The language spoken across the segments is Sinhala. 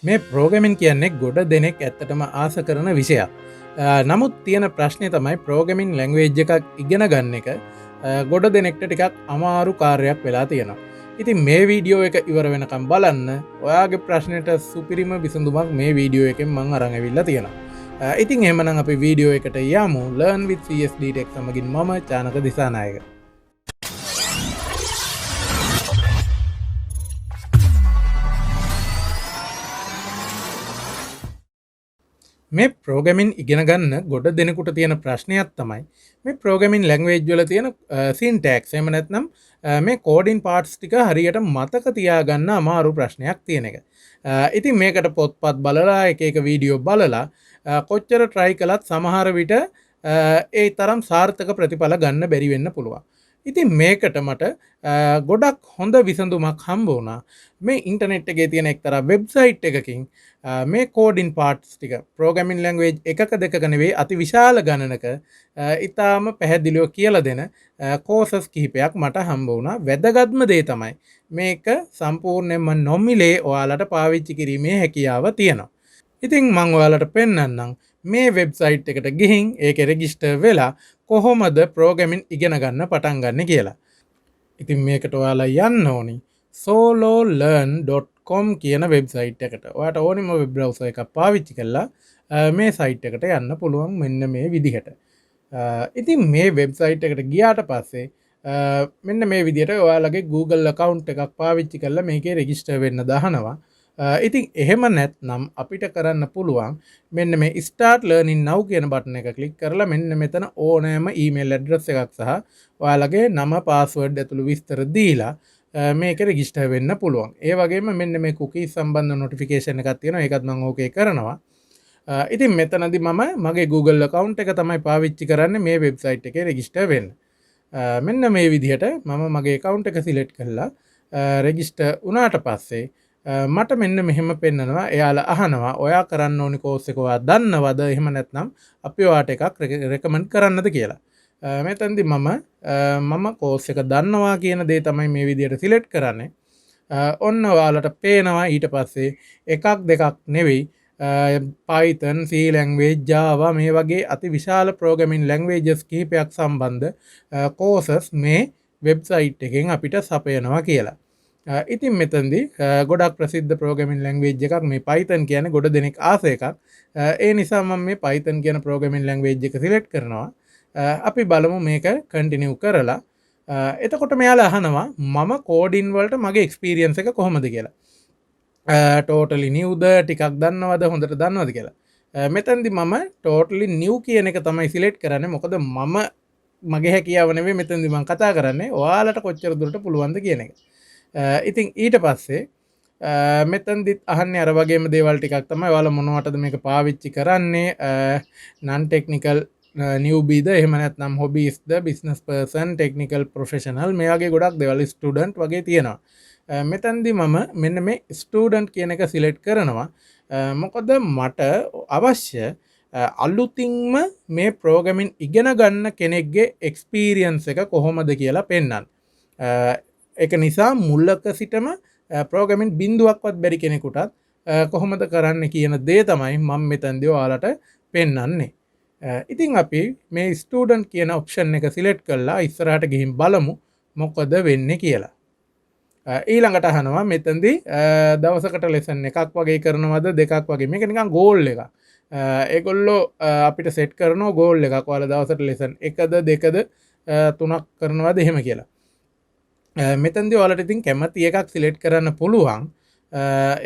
මේ ප්‍රෝගමින් කියන්නේ ගොඩ දෙනෙක් ඇත්තටම ආස කරන විෂයක්. නමුත් තියෙන ප්‍රශ්නය තමයි ප්‍රෝගමින් ලැංවේජ් එකක් ඉගෙන ගන්න එක ගොඩ දෙනෙක්ට ටිකක් අමාරු කාර්යක් වෙලා තියෙනවා. ඉතින් මේ වීඩියෝ එක ඉවර වෙනකම් බලන්න ඔයාගේ ප්‍රශ්නයට සුපිරිම විසඳුමක් මේ වීඩියෝ එකෙන් මං අරන් ඇවිල්ලා තියෙනවා. ඉතින් එහෙමනම් අපි වීඩියෝ එකට යමු. Learn with CSD Tech සමගින් මම චානක දිසානායක. මේ ප්‍රෝගමින් ඉගෙන ගන්න ගොඩ දෙනෙකුට තියෙන ප්‍රශ්නයක් තමයි මේ ප්‍රෝගමින් ලැංග්වේජ් වල තියෙන සින්ටැක්ස් එහෙම නැත්නම් මේ කෝඩින් පාර්ට්ස් ටික හරියට මතක තියාගන්න අමාරු ප්‍රශ්නයක් තියෙන එක. ඉතින් මේකට පොත්පත් බලලා එක වීඩියෝ බලලා කොච්චර try කළත් සමහර විට ඒ තරම් සාර්ථක ප්‍රතිඵල ගන්න බැරි වෙන්න පුළුවන්. ඉතින් මේකට මට ගොඩක් හොඳ විසඳුමක් හම්බ වුණා. මේ ඉන්ටර්නෙට් එකේ තියෙන එක්තරා වෙබ්සයිට් එකකින් මේ කෝඩින් පාර්ට්ස් ටික ප්‍රෝග්‍රෑමින් ලැන්ග්වේජ් එකක දෙකක නෙවෙයි අති විශාල ගණනක ඉතාම පැහැදිලිව කියලා දෙන කෝසස් කිහිපයක් මට හම්බ වුණා. වැදගත්ම දේ තමයි මේක සම්පූර්ණයෙන්ම නොමිලේ ඔයාලට පාවිච්චි කිරීමේ හැකියාව තියෙනවා. ඉතින් මම ඔයාලට පෙන්නන්නම් මේ වෙබ්සයිට් එකට ගිහින් ඒක රෙජිස්ටර් වෙලා කොහොමද ප්‍රෝග්‍රෑමින් ඉගෙන ගන්න පටන් ගන්න කියලා. ඉතින් මේකට ඔයාලා යන්න ඕනි sololearn.com කියන වෙබ්සයිට් එකට. ඔයාට ඕනෙම වෙබ් බ්‍රවුසර් එකක් පාවිච්චි කරලා මේ සයිට් එකට යන්න පුළුවන් මෙන්න මේ විදිහට. ඉතින් මේ වෙබ්සයිට් එකට ගියාට පස්සේ මෙන්න මේ විදිහට ඔයාලගේ Google account එකක් පාවිච්චි කරලා මේකේ රෙජිස්ටර් වෙන්න දානවා. ඉතින් එහෙම නැත්නම් අපිට කරන්න පුළුවන් මෙන්න මේ start learning now කියන බටන් එක ක්ලික් කරලා මෙන්න මෙතන ඕනෑම email address එකක් සහ ඔයාලගේ නම password ඇතුළු විස්තර දීලා මේක රෙජිස්ටර් වෙන්න පුළුවන්. ඒ වගේම මෙන්න මේ cookies සම්බන්ධ notification එකක් තියෙනවා. ඒකත් මම ඕකේ කරනවා. ඉතින් මෙතනදී මම මගේ Google account එක තමයි පාවිච්චි කරන්නේ මේ වෙබ්සයිට් එකේ රෙජිස්ටර් වෙන්න. මෙන්න මේ විදිහට මම මගේ account එක select කරලා රෙජිස්ටර් වුණාට පස්සේ මට මෙන්න මෙහෙම පෙන්නනවා. එයාලා අහනවා ඔයා කරන්න ඕනි කෝස් එක ඔයා දන්නවද? එහෙම නැත්නම් අපි ඔයාට එකක් රෙකමන්ඩ් කරන්නද කියලා. මෙතනදී මම කෝස් එක දන්නවා කියන දේ තමයි මේ විදිහට සිලෙක්ට් කරන්නේ. ඔන්න ඔයාලට පේනවා ඊට පස්සේ එකක් දෙකක් නෙවෙයි Python, C language, Java මේ වගේ අති විශාල programming languages කිහිපයක් සම්බන්ධ courses මේ වෙබ්සයිට් එකෙන් අපිට සපයනවා කියලා. ඉතින් මෙතනදී ගොඩක් ප්‍රසිද්ධ ප්‍රෝග්‍රෑමින් ලැන්ග්වේජ් එකක් මේ Python කියන්නේ ගොඩ දෙනෙක් ආස එකක්. ඒ නිසා මම මේ Python කියන ප්‍රෝග්‍රෑමින් ලැන්ග්වේජ් එක සිලෙක්ට් කරනවා. අපි බලමු මේක කන්ටිනියු කරලා. එතකොට මෙයාලා අහනවා මම කෝඩින් වලට මගේ එක්ස්පීරියන්ස් එක කොහොමද කියලා. ටෝටලි නිව්ද ටිකක් දන්නවද හොඳට දන්නවද කියලා. මෙතනදී මම ටෝටලි නිව් කියන එක තමයි සිලෙක්ට් කරන්නේ. මොකද මම මගේ හැකියාව නෙවෙයි මෙතනදී මම කතා කරන්නේ ඔයාලට කොච්චර දුරට පුළුවන්ද කියන එක. ඉතින් ඊට පස්සේ මෙතනදිත් අහන්නේ අර වගේම දේවල් ටිකක් තමයි. ඔයාලා මොනවටද මේක පාවිච්චි කරන්නේ? non technical newbie ද එහෙම නැත්නම් hobbyist ද business person technical professional මේ වගේ ගොඩක් දේවල් student වගේ තියෙනවා. මෙතනදී මම මෙන්න මේ student කියන එක select කරනවා. මොකද මට අවශ්‍ය අලුතින්ම මේ programming ඉගෙන ගන්න කෙනෙක්ගේ experience එක කොහොමද කියලා පෙන්වන්න. ඒක නිසා මුලක සිටම ප්‍රෝග්‍රෑමින් බිඳුවක්වත් බැරි කෙනෙකුටත් කොහොමද කරන්න කියන දේ තමයි මම මෙතනදී ඔයාලට පෙන්වන්නේ. ඉතින් අපි මේ ස්ටුඩන්ට් කියන ඔප්ෂන් එක සිලෙක්ට් කරලා ඉස්සරහට ගිහින් බලමු මොකද වෙන්නේ කියලා. ඊළඟට අහනවා මෙතනදී දවසකට ලෙසන් එකක් වගේ කරනවද දෙකක් වගේ. මේක නිකන් ගෝල් එකක්. ඒගොල්ලෝ අපිට සෙට් කරනවා ගෝල් එකක්. ඔයාලා දවසට ලෙසන් එකද දෙකද තුනක් කරනවද එහෙම කියලා. මෙතනදී ඔයාලට ඉතින් කැමති එකක් සිලෙක්ට් කරන්න පුළුවන්.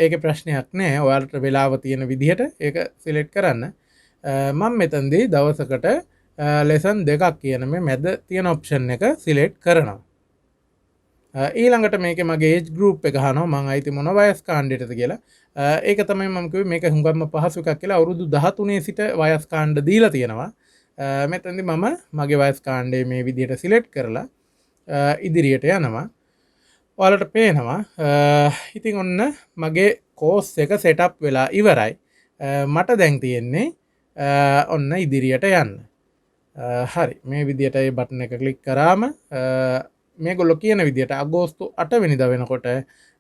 ඒකේ ප්‍රශ්නයක් නැහැ. ඔයාලට වෙලාව තියෙන විදිහට ඒක සිලෙක්ට් කරන්න. මම මෙතනදී දවසකට ලෙසන් දෙකක් කියන මේ මැද තියෙන ඔප්ෂන් එක සිලෙක්ට් කරනවා. ඊළඟට මේකේ මගේ ඒජ් ගෲප් එක අහනවා මම අයිති මොන වයස් කාණ්ඩයටද කියලා. ඒක තමයි මම කිව්වේ මේක හුඟක්ම පහසු එකක් කියලා. අවුරුදු 13 සිට වයස් කාණ්ඩ දීලා තියෙනවා. මෙතනදී මම මගේ වයස් කාණ්ඩය මේ විදිහට සිලෙක්ට් කරලා ඉදිරියට යනවා. ඔයාලට පේනවා ඉතින් ඔන්න මගේ කෝස් එක සෙටප් වෙලා ඉවරයි. මට දැන් තියෙන්නේ ඔන්න ඉදිරියට යන්න. හරි මේ විදිහට ඒ බටන් එක ක්ලික් කරාම මේගොල්ලෝ කියන විදිහට අගෝස්තු 8 වෙනිදා වෙනකොට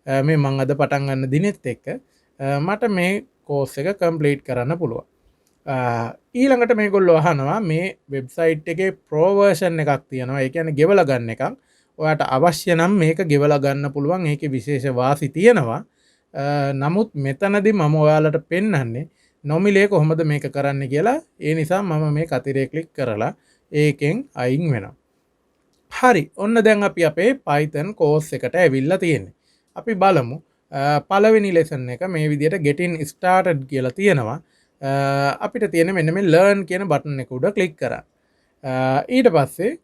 මේ මම අද පටන් ගන්න දිනෙත් එක්ක මට මේ කෝස් එක කම්ප්ලීට් කරන්න පුළුවන්. ඊළඟට මේ ගොල්ලෝ අහනවා මේ වෙබ්සයිට් එකේ ප්‍රෝවර්ෂන් එකක් තියෙනවා, ඒ කියන්නේ ගෙවලා ගන්න එකක්. ඔයාට අවශ්‍ය නම් මේක ගෙවලා ගන්න පුළුවන්, ඒකේ විශේෂ වාසි තියෙනවා. නමුත් මෙතනදී මම ඔයාලට පෙන්වන්නේ නොමිලේ කොහොමද මේක කරන්න කියලා. ඒ නිසා මම මේ කතිරේ ක්ලික් කරලා ඒකෙන් අයින් වෙනවා. හරි, ඔන්න දැන් අපි අපේ Python කෝස් එකට ඇවිල්ලා තියෙන්නේ. අපි බලමු පළවෙනි ලෙසන් එක මේ විදිහට getting started කියලා තියෙනවා. අපිට තියෙන මෙන්න මේ learn කියන බටන් එක උඩ ක්ලික් කරන්න. ඊට පස්සේ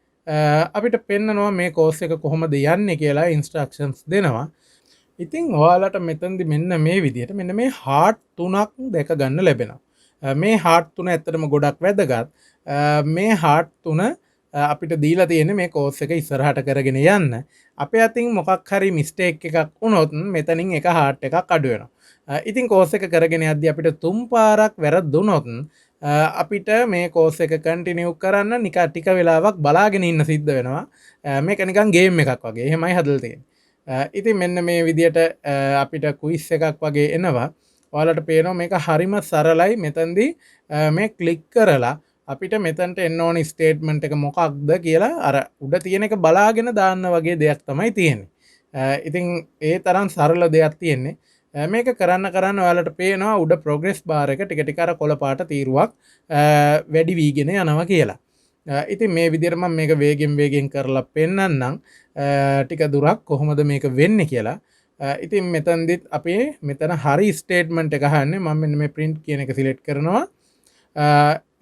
අපිට පෙන්නනවා මේ කෝස් එක කොහොමද යන්නේ කියලා ඉන්ස්ට්‍රක්ෂන්ස් දෙනවා. ඉතින් ඔයාලට මෙතනදි මෙන්න මේ විදිහට මෙන්න මේ හාට් තුනක් දැක ගන්න ලැබෙනවා. මේ හාට් තුන ඇත්තටම ගොඩක් වැදගත්. මේ හාට් තුන අපිට දීලා තියෙන්නේ මේ කෝස් එක ඉස්සරහට කරගෙන යන්න. අපේ අතින් මොකක් හරි මිස්ටේක් එකක් වුණොත් මෙතනින් එක හාට් එකක් අඩු වෙනවා. ඉතින් කෝස් එක කරගෙන යද්දී අපිට 3 පාරක් වැරදුනොත් අපිට මේ කෝස් එක කන්ටිනියු කරන්න නිකන් ටික වෙලාවක් බලාගෙන ඉන්න සිද්ධ වෙනවා. මේක නිකන් ගේම් එකක් වගේ. එහෙමයි හදලා තියෙන්නේ. ඉතින් මෙන්න මේ විදිහට අපිට කුයිස් එකක් වගේ එනවා. ඔයාලට පේනවා මේක හරිම සරලයි. මෙතනදී මේ ක්ලික් කරලා අපිට මෙතනට එන්න ඕන ස්ටේට්මන්ට් එක මොකක්ද කියලා අර උඩ තියෙන එක බලාගෙන දාන්න වගේ දෙයක් තමයි තියෙන්නේ. ඉතින් ඒ තරම් සරල දෙයක් තියෙන්නේ. මේක කරන්න ඔයාලට පේනවා උඩ ප්‍රෝග්‍රස් බාර් එක ටික ටික අර කොළ පාට තීරුවක් වැඩි වීගෙන යනවා කියලා. ඉතින් මේ විදිහට මම මේක වේගෙන් කරලා පෙන්නන්නම් ටික දුරක් කොහොමද මේක වෙන්නේ කියලා. ඉතින් මෙතනදිත් අපි මෙතන හරි ස්ටේට්මන්ට් එක අහන්නේ. මම මෙන්න මේ print කියන එක සිලෙක්ට් කරනවා.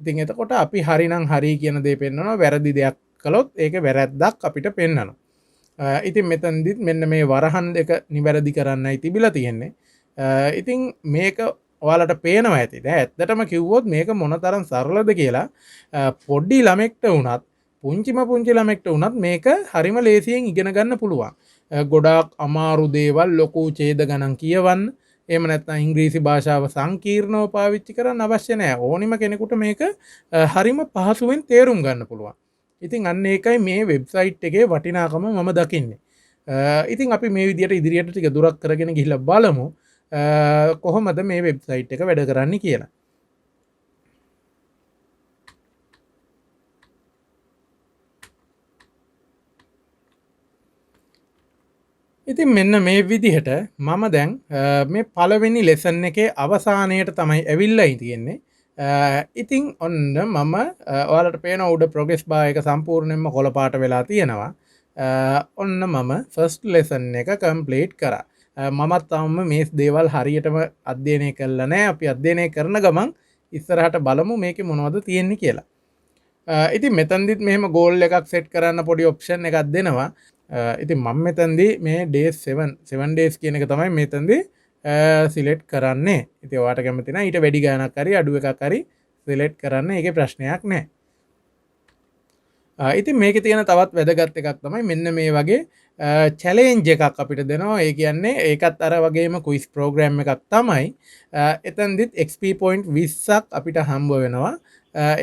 ඉතින් එතකොට අපි හරිනම් හරි කියන දේ පෙන්වනවා. වැරදි දෙයක් කළොත් ඒක වැරද්දක් අපිට පෙන්වනවා. ඉතින් මෙතනදිත් මෙන්න මේ වරහන් දෙක නිවැරදි කරන්නයි තිබිලා තියෙන්නේ. ඉතින් මේක ඔයාලට පේනවා ඇති. දැන් ඇත්තටම කිව්වොත් මේක මොනතරම් සරලද කියලා පොඩි ළමෙක්ට වුණත් පුංචි ළමෙක්ට වුණත් මේක හරිම ලේසියෙන් ඉගෙන ගන්න පුළුවන්. ගොඩාක් අමාරු දේවල් ලොකු ඡේද ගණන් කියවන්න, එහෙම නැත්නම් ඉංග්‍රීසි භාෂාව සංකීර්ණව පාවිච්චි කරන්න අවශ්‍ය නැහැ. ඕනිම කෙනෙකුට මේක හරිම පහසුවෙන් තේරුම් ගන්න පුළුවන්. ඉතින් අන්න ඒකයි මේ වෙබ්සයිට් එකේ වටිනාකම මම දකින්නේ. ඉතින් අපි මේ විදිහට ඉදිරියට ටික දුරක් කරගෙන ගිහිල්ලා බලමු කොහොමද මේ වෙබ්සයිට් එක වැඩ කරන්නේ කියලා. ඉතින් මෙන්න මේ විදිහට මම දැන් මේ පළවෙනි ලෙසන් එකේ අවසානයට තමයි ඇවිල්ලා තියෙන්නේ. ඉතින් ඔන්න මම ඔයාලට පේන උඩ ප්‍රෝග්‍රස් බාර් එක සම්පූර්ණයෙන්ම කොළ පාට වෙලා තියෙනවා. ඔන්න මම ෆස්ට් ලෙසන් එක කම්ප්ලීට් කරා. මමත් තාම මේ දේවල් හරියටම අධ්‍යයනය කළා නැහැ. අපි අධ්‍යයනය කරන ගමන් ඉස්සරහට බලමු මේකේ මොනවද තියෙන්නේ කියලා. ඉතින් මෙතනදිත් මෙහෙම ගෝල් එකක් සෙට් කරන්න පොඩි ඔප්ෂන් එකක් දෙනවා. ඉතින් මම මෙතනදී මේ days 7 days කියන එක තමයි මෙතනදී සිලෙක්ට් කරන්නේ. ඉතින් ඔයාට කැමති නම් ඊට වැඩි ගාණක් හරි අඩු එකක් හරි සිලෙක්ට් කරන්න. ඒකේ ප්‍රශ්නයක් නැහැ. ඉතින් මේකේ තියෙන තවත් වැදගත් එකක් තමයි මෙන්න මේ වගේ චැලෙන්ජ් එකක් අපිට දෙනවා. ඒ කියන්නේ ඒකත් අර වගේම ක්විස් ප්‍රෝග්‍රෑම් එකක් තමයි. එතනදිත් XP point 20ක් අපිට හම්බ වෙනවා.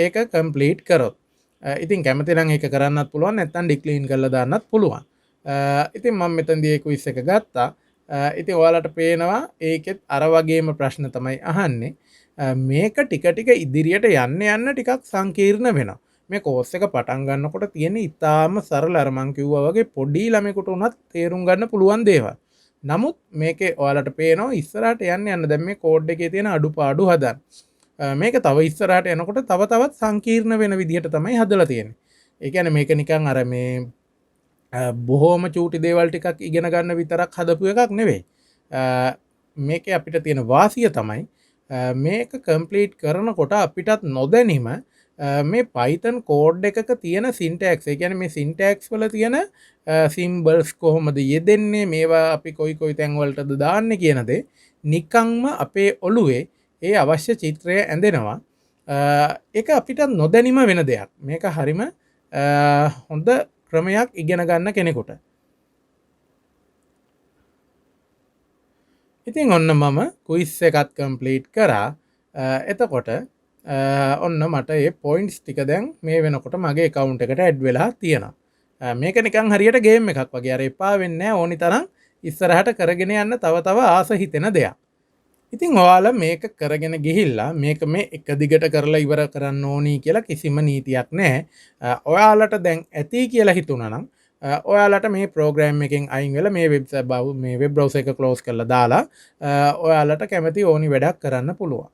ඒක කම්ප්ලීට් කරොත්. ඉතින් කැමති නම් ඒක කරන්නත් පුළුවන්, නැත්නම් ඩික්ලීන් කරලා දාන්නත් පුළුවන්. ඉතින් මම මෙතනදී ඒ ක්විස් එක ගත්තා. ඉතින් ඔයාලට පේනවා ඒකෙත් අර වගේම ප්‍රශ්න තමයි අහන්නේ. මේක ටික ටික ඉදිරියට යන්න ටිකක් සංකීර්ණ වෙනවා. මේ කෝස් එක පටන් ගන්නකොට තියෙන ඉතාම සරල අර මං කිව්වා වගේ පොඩි ළමයෙකුට උනත් තේරුම් ගන්න පුළුවන් දේවල්. නමුත් මේකේ ඔයාලට පේනවා ඉස්සරහට යන්න දැන් මේ කෝඩ් එකේ තියෙන අඩුපාඩු හදන්න. මේක තව ඉස්සරහට යනකොට තව තවත් සංකීර්ණ වෙන විදිහට තමයි හදලා තියෙන්නේ. ඒ කියන්නේ මේක නිකන් අර මේ බොහොම චූටි දේවල් ටිකක් ඉගෙන ගන්න විතරක් හදපු එකක් නෙවෙයි. මේකේ අපිට තියෙන වාසිය තමයි මේක කම්ප්ලීට් කරනකොට අපිටත් නොදැනීම මේ Python කෝඩ් එකක තියෙන syntax, ඒ කියන්නේ මේ syntax වල තියෙන symbols කොහොමද යෙදෙන්නේ, මේවා අපි කොයි තැන් වලටද දාන්නේ කියන දේ නිකන්ම අපේ ඔළුවේ ඒ අවශ්‍ය චිත්‍රය ඇඳෙනවා. ඒක අපිට නොදැනීම වෙන දෙයක්. මේක හරිම හොඳ ක්‍රමයක් ඉගෙන ගන්න කෙනෙකුට. ඉතින් ඔන්න මම ක්විස් එකත් කම්ප්ලීට් කරා. එතකොට ඔන්න මට ඒ පොයින්ට්ස් ටික දැන් මේ වෙනකොට මගේ account එකට ඇඩ් වෙලා තියෙනවා. මේක නිකන් හරියට ගේම් එකක් වගේ. අර එපා වෙන්නේ නැහැ, ඕනි තරම් ඉස්සරහට කරගෙන යන්න තව ආස හිතෙන දෙයක්. ඉතින් ඔයාලා මේක කරගෙන ගිහිල්ලා මේක මේ එක දිගට කරලා ඉවර කරන්න ඕනී කියලා කිසිම නීතියක් නෑ. ඔයාලට දැන් ඇති කියලා හිතුණනම් ඔයාලට මේ ප්‍රෝග්‍රෑම් එකෙන් අයින් වෙලා මේ වෙබ් බ්‍රවුසර් එක ක්ලෝස් කරලා දාලා ඔයාලට කැමති ඕනි වැඩක් කරන්න පුළුවන්.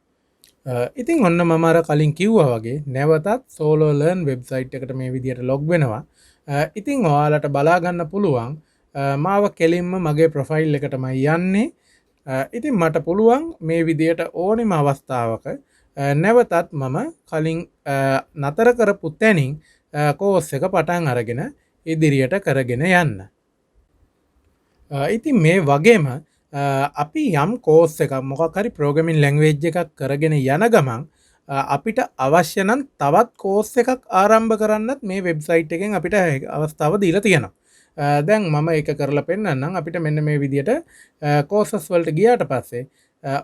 ඉතින් ඔන්න මම අර කලින් කිව්වා වගේ නැවතත් Sololearn වෙබ්සයිට් එකට මේ විදිහට ලොග් වෙනවා. ඉතින් ඔයාලට බලා ගන්න පුළුවන් මාව කෙලින්ම මගේ ප්‍රොෆයිල් එකටමයි යන්නේ. ඉතින් මට පුළුවන් මේ විදියට ඕනෙම අවස්ථාවක නැවතත් මම කලින් නතර කරපු තැනින් කෝස් එක පටන් අරගෙන ඉදිරියට කරගෙන යන්න. ඉතින් මේ වගේම අපි යම් කෝස් එකක් මොකක් හරි ප්‍රෝග්‍රෑමින් ලැන්ග්වේජ් එකක් කරගෙන යන ගමන් අපිට අවශ්‍ය නම් තවත් කෝස් එකක් ආරම්භ කරන්නත් මේ වෙබ්සයිට් එකෙන් අපිට අවස්ථාව දීලා තියෙනවා. දැන් මම ඒක කරලා පෙන්නන්නම්. අපිට මෙන්න මේ විදියට කෝසස් වලට ගියාට පස්සේ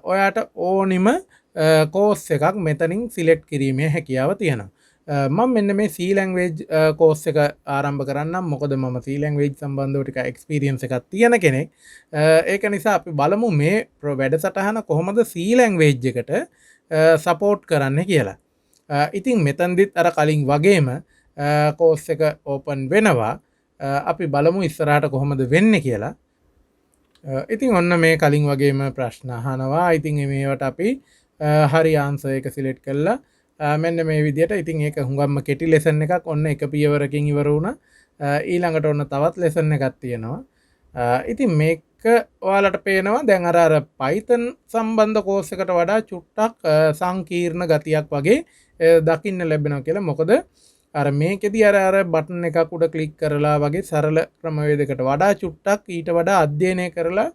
ඔයාට ඕනිම කෝස් එකක් මෙතනින් සිලෙක්ට් කිරීමේ හැකියාව තියෙනවා. මම මෙන්න මේ C language කෝස් එක ආරම්භ කරන්නම්. මොකද මම C language සම්බන්ධව ටික එක්ස්පීරියන්ස් එකක් තියෙන කෙනෙක්. ඒක නිසා අපි බලමු මේ වැඩසටහන කොහොමද C language එකට සපෝට් කරන්න කියලා. ඉතින් මෙතනදිත් අර කලින් වගේම කෝස් එක ඕපන් වෙනවා. අපි බලමු ඉස්සරහට කොහොමද වෙන්නේ කියලා. ඉතින් ඔන්න මේ කලින් වගේම ප්‍රශ්න අහනවා. ඉතින් මේවට අපි හරි ආන්සර් එක සිලෙක්ට් කරලා මෙන්න මේ විදියට ඉතින් ඒක හුඟක්ම කෙටි ලෙසන් එකක්. ඔන්න එක පියවරකින් ඉවර වුණා. ඊළඟට ඔන්න තවත් ලෙසන් එකක් තියෙනවා. ඉතින් මේක ඔයාලට පේනවා දැන් අර Python සම්බන්ධ කෝස් එකට වඩා චුට්ටක් සංකීර්ණ ගතියක් වගේ දකින්න ලැබෙනවා කියලා. මොකද අර මේකෙදී අර බටන් එකක් උඩ ක්ලික් කරලා වගේ සරල ක්‍රමවේදයකට වඩා චුට්ටක් ඊට වඩා අධ්‍යයනය කරලා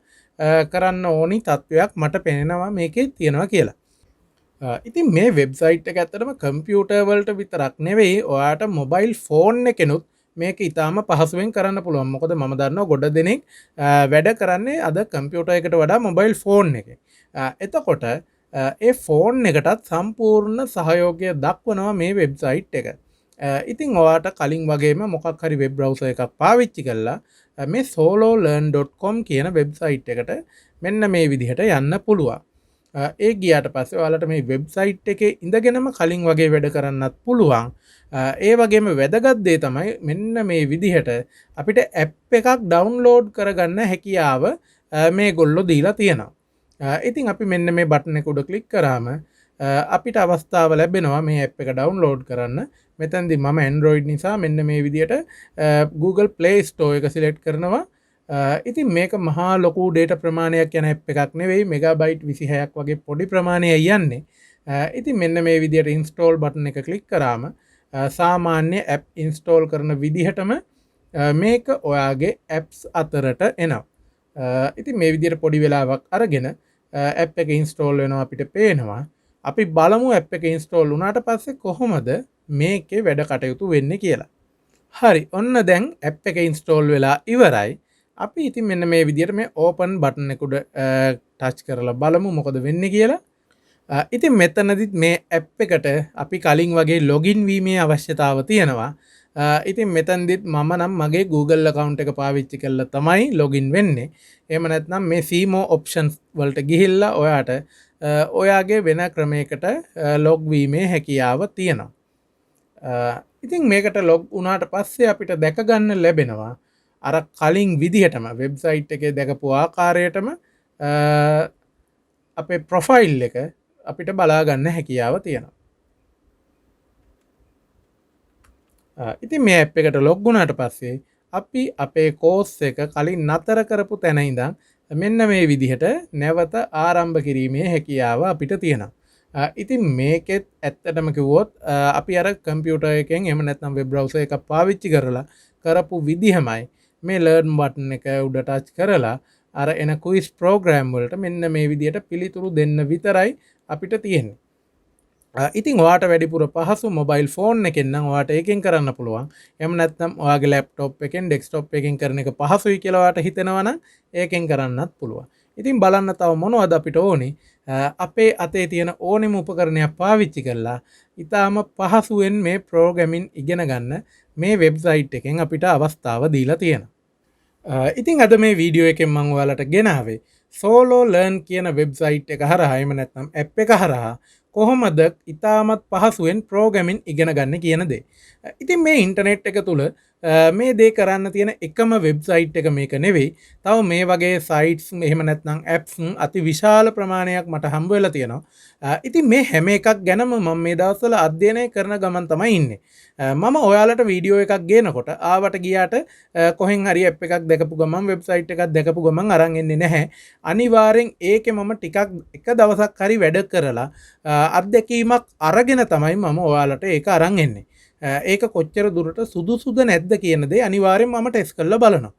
කරන්න ඕනි තත්වයක් මට පේනවා මේකේ තියෙනවා කියලා. ඉතින් මේ වෙබ්සයිට් එක ඇත්තටම කම්පියුටර් වලට විතරක් නෙවෙයි ඔයාට මොබයිල් ෆෝන් එකෙනුත් මේක ඉතාම පහසුවෙන් කරන්න පුළුවන්. මොකද මම දන්නවා ගොඩ දෙනෙක් වැඩ කරන්නේ අද කම්පියුටර් එකට වඩා මොබයිල් ෆෝන් එකේ. එතකොට ඒ ෆෝන් එකටත් සම්පූර්ණ සහයෝගය දක්වනවා මේ වෙබ්සයිට් එක. ඉතින් ඔයාට කලින් වගේම මොකක් හරි වෙබ් බ්‍රවුසර් එකක් පාවිච්චි කරලා මේ sololearn.com කියන වෙබ්සයිට් එකට මෙන්න මේ විදිහට යන්න පුළුවන්. ඒ ගියාට පස්සේ ඔයාලට මේ වෙබ්සයිට් එකේ ඉඳගෙනම කලින් වගේ වැඩ කරන්නත් පුළුවන්. ඒ වගේම වැදගත් දේ තමයි මෙන්න මේ විදිහට අපිට ඇප් එකක් ඩවුන්ලෝඩ් කරගන්න හැකියාව මේගොල්ලෝ දීලා තියෙනවා. ඉතින් අපි මෙන්න මේ බටන් එක උඩ ක්ලික් කරාම අපිට අවස්ථාව ලැබෙනවා මේ ඇප් එක ඩවුන්ලෝඩ් කරන්න. මෙතනදී මම Android නිසා මෙන්න මේ විදිහට Google Play Store එක සිලෙක්ට් කරනවා. ඉතින් මේක මහා ලොකු ඩේටා ප්‍රමාණයක් යන ඇප් එකක් නෙවෙයි. මෙගාබයිට් 26ක් වගේ පොඩි ප්‍රමාණයක් යන්නේ. ඉතින් මෙන්න මේ විදිහට install බටන් එක ක්ලික් කරාම සාමාන්‍ය ඇප් ඉන්ස්ටෝල් කරන විදිහටම මේක ඔයාගේ ඇප්ස් අතරට එනවා. ඉතින් මේ විදිහට පොඩි වෙලාවක් අරගෙන ඇප් එක ඉන්ස්ටෝල් වෙනවා අපිට පේනවා. අපි බලමු ඇප් එක ඉන්ස්ටෝල් වුණාට පස්සේ කොහොමද මේකේ වැඩ කටයුතු වෙන්නේ කියලා. හරි ඔන්න දැන් ඇප් එක ඉන්ස්ටෝල් වෙලා ඉවරයි. අපි ඉතින් මෙන්න මේ විදිහට මේ ඕපන් බටන් එක උඩ ටච් කරලා බලමු මොකද වෙන්නේ කියලා. ඉතින් මෙතනදිත් මේ ඇප් එකට අපි කලින් වගේ ලොගින් වීමේ අවශ්‍යතාව තියෙනවා. ඉතින් මෙතනදිත් මම නම් මගේ Google account එක පාවිච්චි කරලා තමයි ලොගින් වෙන්නේ. එහෙම නැත්නම් මේ see more options වලට ගිහිල්ලා ඔයාට ඔයාගේ වෙන ක්‍රමයකට ලොග් වීමේ හැකියාව තියෙනවා. ඉතින් මේකට ලොග් වුණාට පස්සේ අපිට දැක ගන්න ලැබෙනවා අර කලින් විදිහටම වෙබ්සයිට් එකේ දැකපු ආකාරයටම අපේ ප්‍රොෆයිල් එක අපිට බලා ගන්න හැකියාව තියෙනවා. ඉතින් මේ ඇප් එකට ලොග් වුණාට පස්සේ අපි අපේ කෝස් එක කලින් නතර කරපු තැන ඉඳන් මෙන්න මේ විදිහට නැවත ආරම්භ කිරීමේ හැකියාව අපිට තියෙනවා. ඉතින් මේකෙත් ඇත්තටම කිව්වොත් අපි අර කම්පියුටර් එකෙන් එහෙම නැත්නම් වෙබ් බ්‍රවුසර් එකක් පාවිච්චි කරලා කරපු විදිහමයි මේ learn බටන් එක උඩ ටච් කරලා අර එන quiz program වලට මෙන්න මේ විදිහට පිළිතුරු දෙන්න විතරයි අපිට තියෙන්නේ. ඉතින් ඔයාට වැඩිපුර පහසු මොබයිල් ෆෝන් එකෙන් නම් ඔයාට ඒකෙන් කරන්න පුළුවන්. එහෙම නැත්නම් ඔයාගේ ලැප්ටොප් එකෙන් ඩෙස්ක්ටොප් එකෙන් කරන එක පහසුයි කියලා ඔයාට හිතෙනවා නම් ඒකෙන් කරන්නත් පුළුවන්. ඉතින් බලන්න තව මොනවද අපිට ඕනේ? අපේ අතේ තියෙන ඕනෙම උපකරණයක් පාවිච්චි කරලා ඊටාම පහසුවෙන් මේ ප්‍රෝග්‍රෑමින් ඉගෙන ගන්න මේ වෙබ්සයිට් එකෙන් අපිට අවස්ථාව දීලා තියෙනවා. ඉතින් අද මේ වීඩියෝ එකෙන් මම ඔයාලට ගෙනාවේ Sololearn කියන වෙබ්සයිට් එක හරහා එහෙම නැත්නම් ඇප් එක හරහා කොහොමද ඉතාමත් පහසුවෙන් ප්‍රෝග්‍රෑමින් ඉගෙන ගන්න කියන දේ. ඉතින් මේ ඉන්ටර්නෙට් එක තුල මේ දේ කරන්න තියෙන එකම වෙබ්සයිට් එක මේක නෙවෙයි. තව මේ වගේ සයිට්ස් එහෙම නැත්නම් ඇප්ස් අති විශාල ප්‍රමාණයක් මට හම්බ වෙලා තියෙනවා. ඉතින් මේ හැම එකක් ගැනම මම මේ දවස්වල අධ්‍යයනය කරන ගමන් තමයි ඉන්නේ. මම ඔයාලට වීඩියෝ එකක් ගේනකොට ආවට ගියාට කොහෙන් හරි ඇප් එකක් දැකපු ගමන් වෙබ්සයිට් එකක් දැකපු ගමන් අරන් එන්නේ නැහැ. අනිවාර්යෙන් ඒකේ මම ටිකක් එක දවසක් හරි වැඩ කරලා අත්දැකීමක් අරගෙන තමයි මම ඔයාලට ඒක අරන් එන්නේ. ඒක කොච්චර දුරට සුදුසුද නැද්ද කියන දේ අනිවාර්යෙන් මම ටෙස්ට් කරලා බලනවා.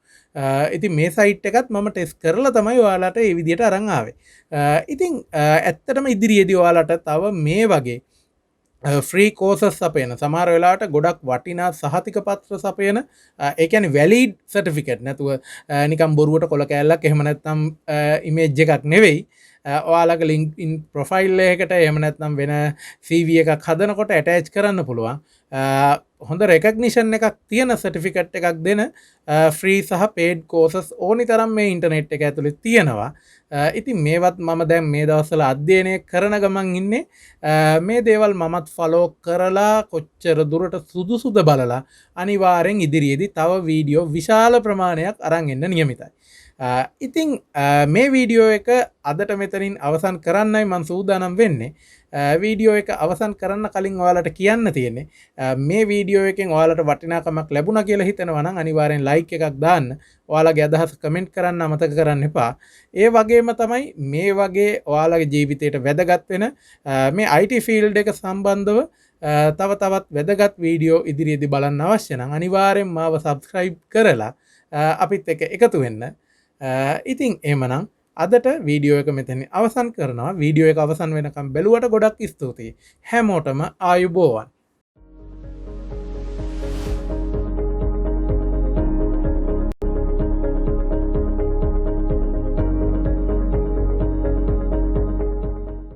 ඉතින් මේ සයිට් එකත් මම ටෙස්ට් කරලා තමයි ඔයාලට මේ විදිහට අරන් ආවේ. ඉතින් ඇත්තටම ඉදිරියේදී ඔයාලට තව මේ වගේ ෆ්‍රී කෝසස් සපයන සමහර වෙලාවට ගොඩක් වටිනා සහතික පත්‍ර සපයන ඒ කියන්නේ වැලිඩ් සර්ටිෆිකේට් නැතුව නිකන් බොරුවට කොල කෑල්ලක් එහෙම නැත්නම් ඉමේජ් එකක් නෙවෙයි. ඔයාලගේ ලින්ක්ඩින් ප්‍රොෆයිල් එකකට එහෙම නැත්නම් වෙන CV එකක් හදනකොට ඇටච් කරන්න පුළුවන්. හොඳ රෙකග්නිෂන් එකක් තියෙන සර්ටිෆිකේට් එකක් දෙන ෆ්‍රී සහ පේඩ් කෝසස් ඕනි තරම් මේ ඉන්ටර්නෙට් එක ඇතුලේ තියෙනවා. ඉතින් මේවත් මම දැන් මේ දවස්වල අධ්‍යයනය කරන ගමන් ඉන්නේ. මේ දේවල් මමත් ෆලෝ කරලා කොච්චර දුරට සුදුසුද බලලා අනිවාර්යෙන් ඉදිරියේදී තව වීඩියෝ විශාල ප්‍රමාණයක් අරන් එන්න නියමිතයි. ඉතින් මේ වීඩියෝ එක අදට මෙතනින් අවසන් කරන්නයි මම සූදානම් වෙන්නේ. වීඩියෝ එක අවසන් කරන්න කලින් ඔයාලට කියන්න තියෙන්නේ මේ වීඩියෝ එකෙන් ඔයාලට වටිනාකමක් ලැබුණා කියලා හිතනවා නම් අනිවාර්යෙන් ලයික් එකක් දාන්න. ඔයාලගේ අදහස් කමෙන්ට් කරන්න අමතක කරන්න එපා. ඒ වගේම තමයි මේ වගේ ඔයාලගේ ජීවිතයට වැදගත් වෙන මේ IT ෆීල්ඩ් එක සම්බන්ධව තව තවත් වැදගත් වීඩියෝ ඉදිරියේදී බලන්න අවශ්‍ය නම් අනිවාර්යෙන් මාව සබ්ස්ක්‍රයිබ් කරලා අපිත් එක්ක එකතු වෙන්න. ඉතින් එහෙමනම් අදට වීඩියෝ එක මෙතනින් අවසන් කරනවා. වීඩියෝ එක අවසන් වෙනකම් බැලුවට ගොඩක් ස්තුතියි. හැමෝටම ආයුබෝවන්.